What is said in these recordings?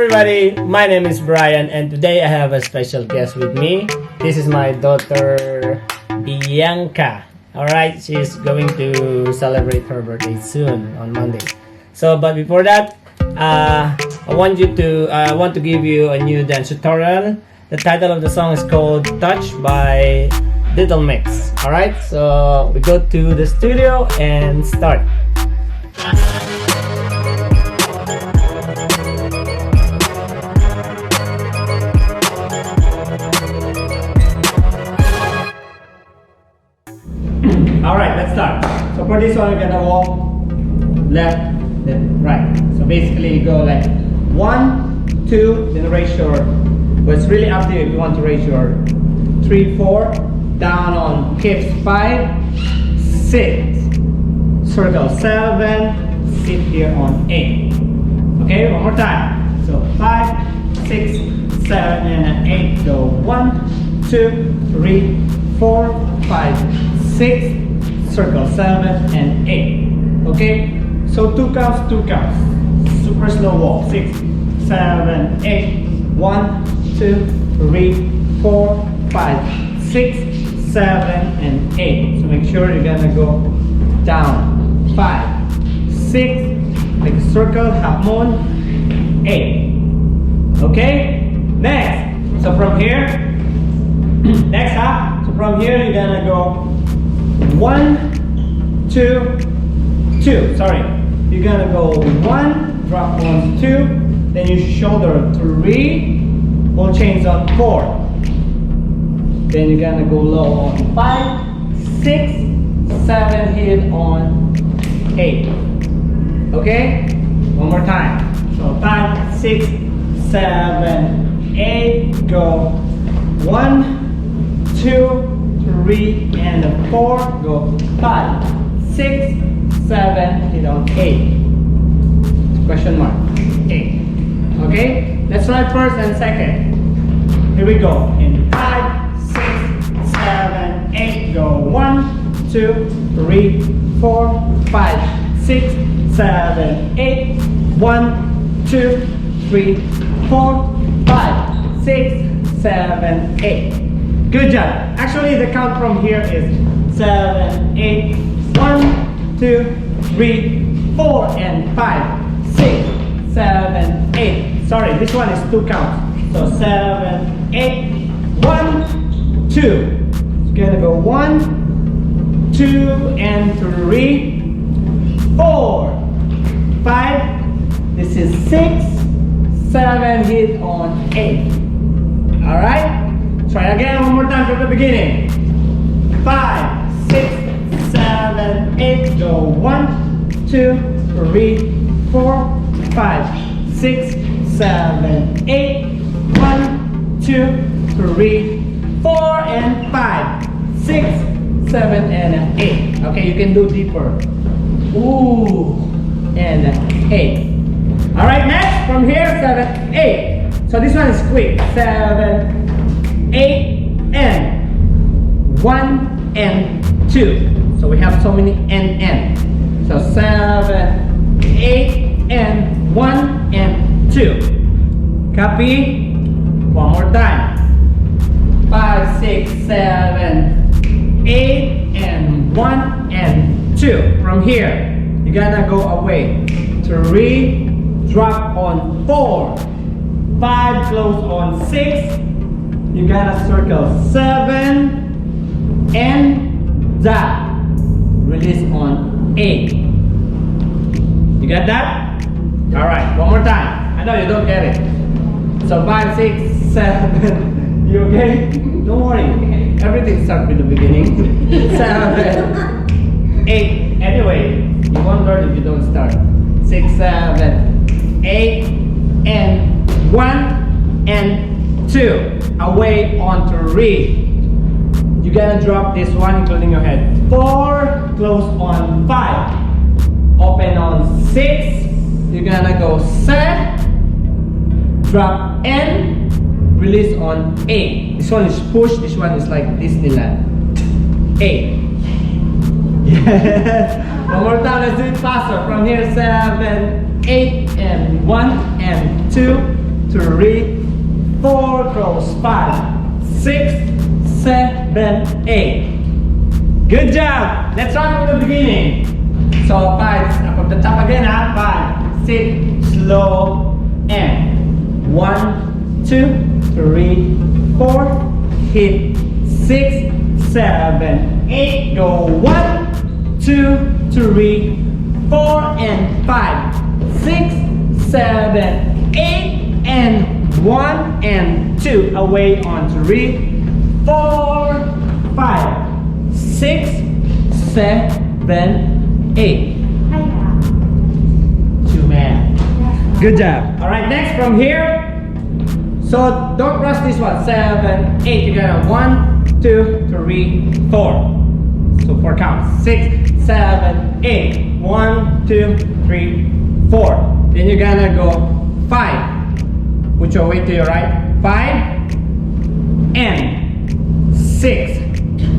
everybody, my name is Bryan and today I have a special guest with me. This is my daughter Bianca. Alright, she's going to celebrate her birthday soon on Monday. But before that, I want to give you a new dance tutorial. The title of the song is called Touch by Little Mix. Alright, so we go to the studio and start. Alright, let's start. So for this one, we're gonna walk left, then right. So basically you go like 1, 2, then raise your, but it's really up to you if you want to raise your 3, 4, down on hips 5, 6, circle 7, sit here on 8. Okay, one more time. So 5, 6, 7, and 8. Go 1, 2, 3, 4, 5, 6, circle 7 and 8. Okay, so 2 counts, 2 counts. Super slow walk. 6, 7, 8. 1, 2, 3, 4, 5, 6, 7, and 8. So make sure you're gonna go down. 5, 6, like a circle, half moon, 8. Okay, next. So from here, next half. So from here, you're gonna go 1, 2, 2. Sorry, you're gonna go 1, drop 1, 2, then you shoulder 3, ball chains on 4. Then you're gonna go low on 5, 6, 7, hit on 8. Okay? One more time. So 5, 6, 7, 8. Go 1, 2, 3, and 4. Go 5, 6, 7, hit on 8. Question mark. 8. Okay? Let's try first and second. Here we go. In 5, 6, 7, 8. Go 1, 2, 3, 4, 5, 6, 7, 8. 1, 2, 3, 4, 5, 6, 7, 8. Good job. Actually, the count from here is 7, 8. 1, 2, 3, 4, and 5, 6, 7, 8. Sorry, this one is 2 counts. So 7, 8. 1, 2. You're gonna go 1, 2, and 3, 4, 5. This is 6, 7. Hit on 8. All right. Try again one more time from the beginning. 5, 6, 7, 8. Go 1, 2, 3, 4, 5, 6, 7, 8. 1, 2, 3, 4, and 5, 6, 7, and 8. Okay, you can do deeper. Ooh, and 8. All right, next from here 7, 8. So this one is quick. 7, 8, and 1 and 2. So we have so many and. So 7, 8, and 1 and 2. Copy? One more time. 5, 6, 7, 8, and 1 and 2. From here, you're gonna go away. 3, drop on 4. 5, close on 6. You gotta circle 7 and down. Release on 8. You got that? Alright, one more time. I know you don't get it. So 5, 6, 7. You okay? Don't worry. Everything starts with the beginning. 7, 8. Anyway, you won't learn if you don't start. 6, 7, 8, and 1 and 2. Away on 3. You're gonna drop this one, including your head. 4, close on 5. Open on 6. You're gonna go set, drop N, release on 8. This one is push, this one is like Disneyland. 8. Yes. One more time, let's do it faster. From here, 7, 8, and 1 and 2. 3, 4, close, 5, 6, 7, 8. Good job. Let's start from the beginning. So 5, from the top again, 5, 6, slow, and 1, 2, 3, 4, hit 6, 7, 8, go 1, 2, 3, 4, and 5, 6, 7, 8, and 1, and 2, away on 3, 4, 5, 6, 7, 8. 2 man. Good job. Alright, next from here. So don't rush this one. 7, 8. You got a 1, 2, 3, 4. So 4 counts. 6, 7, 8. 1, 2, 3, 4. Then you're gonna go 5. Put your weight to your right. 5 and 6.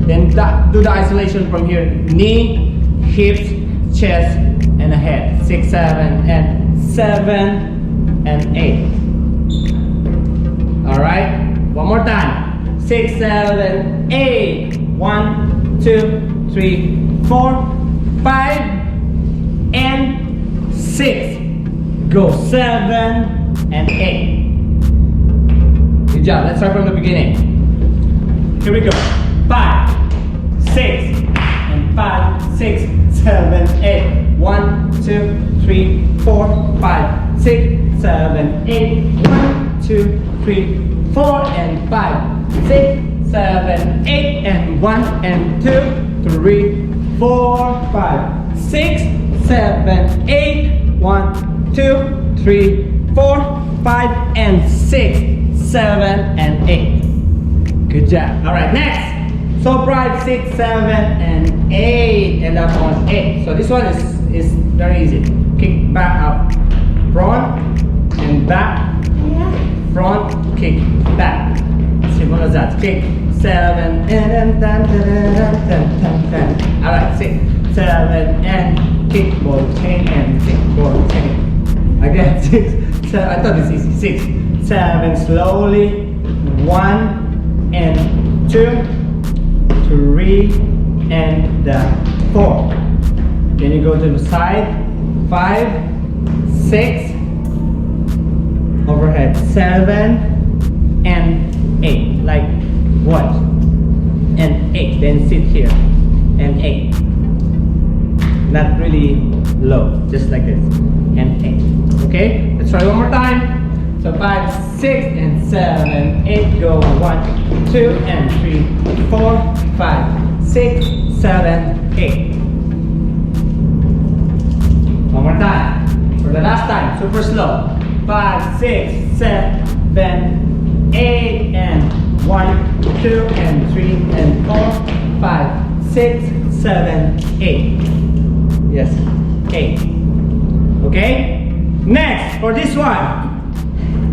Then do the isolation from here. Knee, hips, chest, and a head. 6, 7, and 7 and 8. Alright, one more time. 6, 7, 8. 1, 2, 3, 4, 5, and 6. Go 7 and 8. Good job. Let's start from the beginning. Here we go. 5, 6, and 5, 6, 7, 8. 1, 2, 3, 4, 5, 6, 7, 8. 1, 2, 3, 4, and 5, 6, 7, 8, and 1, and 2, 3, 4, 5, 6, 7, 8. 1, 2, 3, 4, 5, and 6, 7, and 8. Good job. Alright, next. So pride 6, 7, and 8, and up on 8. So this one is very easy. Kick back up, front and back, front, kick back. Simple as that. Kick 7 and 10. Alright, 6, 7, and kick ball chain and kick ball chain. Again, 6, 7. I thought this is easy. 6, 7, slowly. 1 and 2. 3 and 4. Then you go to the side. 5, 6, overhead 7 and 8. Like 1 and 8. Then sit here and 8. Not really low, just like this and 8. Okay, let's try one more time. So 5, 6, and 7, 8. Go 1, 2, and 3, 4, 5, 6, 7, 8. One more time. For the last time, super slow. 5, 6, 7, 8, and 1, 2, and 3, and 4, 5, 6, 7, 8. Yes, 8. Okay? Next, for this one.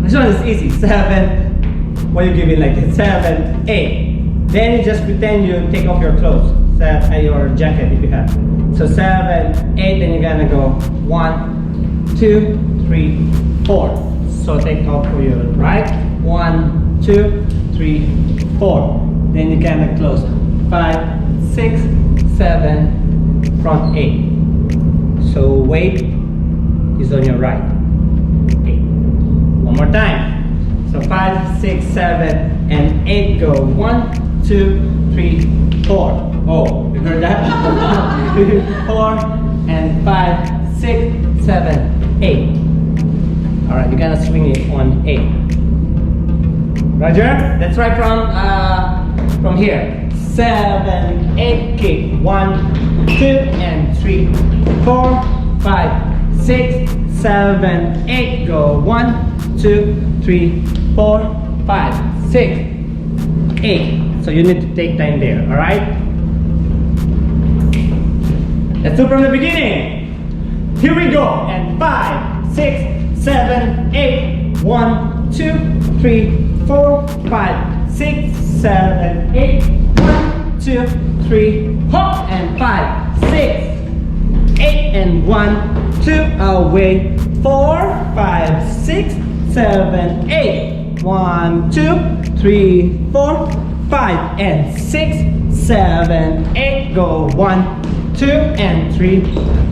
This one is easy. 7. What you give it like this? 7, 8. Then you just pretend you take off your clothes, your jacket if you have. So 7, 8. Then you're gonna go 1, 2, 3, 4. So take off for your right. 1, 2, 3, 4. Then you're gonna close. 5, 6, 7, front 8. So weight is on your right. 8. One more time. So 5, 6, 7, and 8. Go 1, 2, 3, 4. Oh, you heard that? 4 and 5, 6, 7, 8. Alright, you're gonna swing it on 8. Roger? Let's try from here. 7, 8, kick. 1, 2, and 3, 4, 5, 6, 7, 8. Go 1, 2, 3, 4, 5, 6, 8. So you need to take time there, alright? Let's do from the beginning. Here we go. And 5, 6, 7, 8. 1, 2, 3, 4, 5, 6, 7, 8. 1, 2, 3, hop, and 5, 6, 8, and 1, 2, away. 4, 5, 6, 7, 8. 1, 2, 3, 4, 5 and 6, 7, 8. Go 1, 2 and 3,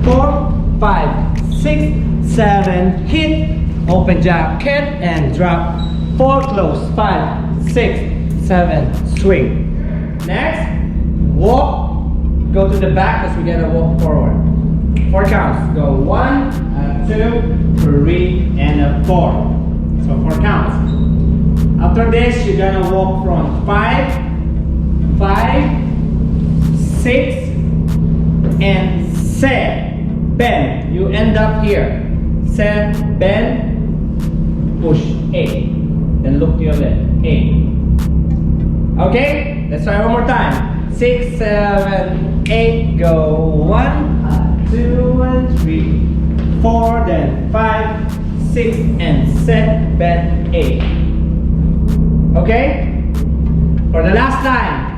4, 5, 6, 7. Hit. Open jacket and drop. 4 close. 5, 6, 7. Swing. Next, walk. Go to the back because we're gonna walk forward. 4 counts. Go 1, 2, 3, and 4. So 4 counts. After this, you're gonna walk from 5, 6, and 7. Bend. You end up here. 7, bend, push 8. Then look to your left. 8. Okay? Let's try one more time. 6, 7, 8. Go 1, 2, and 3, 4. Then 5, 6, and 7, 8. Okay? For the last time.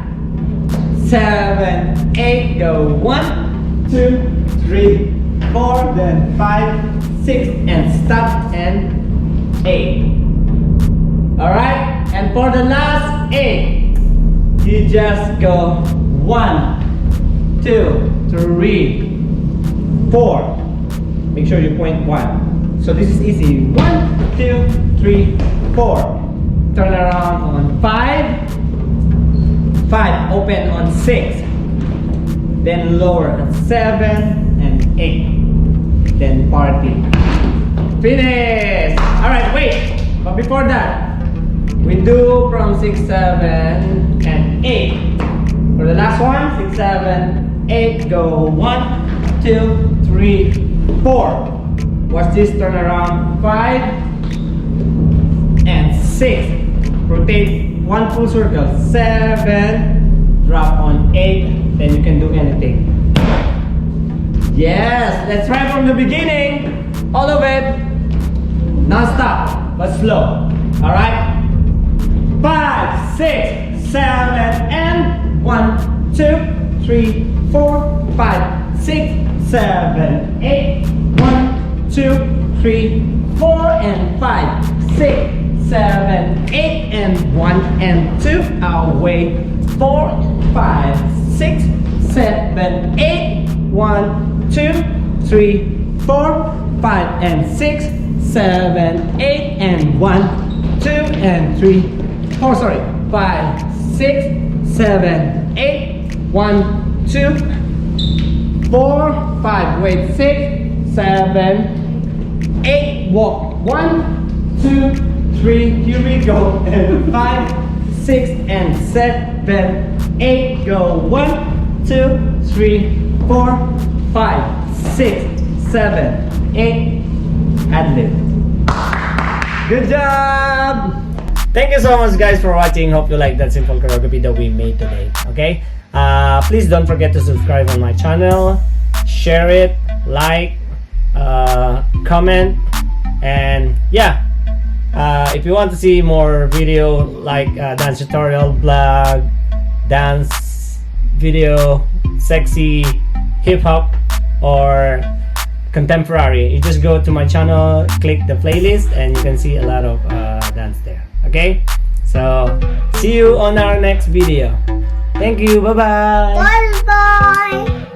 7, 8. Go 1, 2, 3, 4. Then 5, 6, and stop and 8. Alright? And for the last 8, you just go 1, 2, 3, 4. Make sure you point 1. So this is easy. 1, 2, 3, 4. Turn around on 5. 5. Open on 6. Then lower at 7 and 8. Then party. Finish! Alright, wait. But before that, we do from 6, 7, and 8. For the last one, 6, 7, 8. Go 1, 2, 3, 4. Watch this. Turn around. 5 and 6. Rotate 1 full circle. 7. Drop on 8. Then you can do anything. Yes. Let's try from the beginning. All of it. Non-stop, but slow. Alright? 5, 6, 7, and 1, 2, 3, 4, 5, 6, 7, 8. 1, 2, 3, 4, and 5, 6, 7, 8, and 1 and 2. Away. 4, 5, 6, 7, 8. 1, 2, 3, 4, 5, and 6, 7, 8, and 1, 2, and 3. 4, sorry. 5, 6, 7, 8. 1, 2, 4, 5. Wait. 6, 7, 8. Walk. 1, 2, 3. Here we go. And 5, 6, and 7, 8. Go. 1, 2, 3, 4, 5, 6, 7, 8. Ad-lib. Good job! Thank you so much guys for watching. Hope you like that simple choreography that we made today. Okay? Please don't forget to subscribe on my channel. Share it, like, comment, and yeah. If you want to see more video like dance tutorial, blog, dance video, sexy, hip-hop, or contemporary, you just go to my channel, click the playlist, and you can see a lot of dance there. Okay, so see you on our next video. Thank you. Bye bye. Bye bye.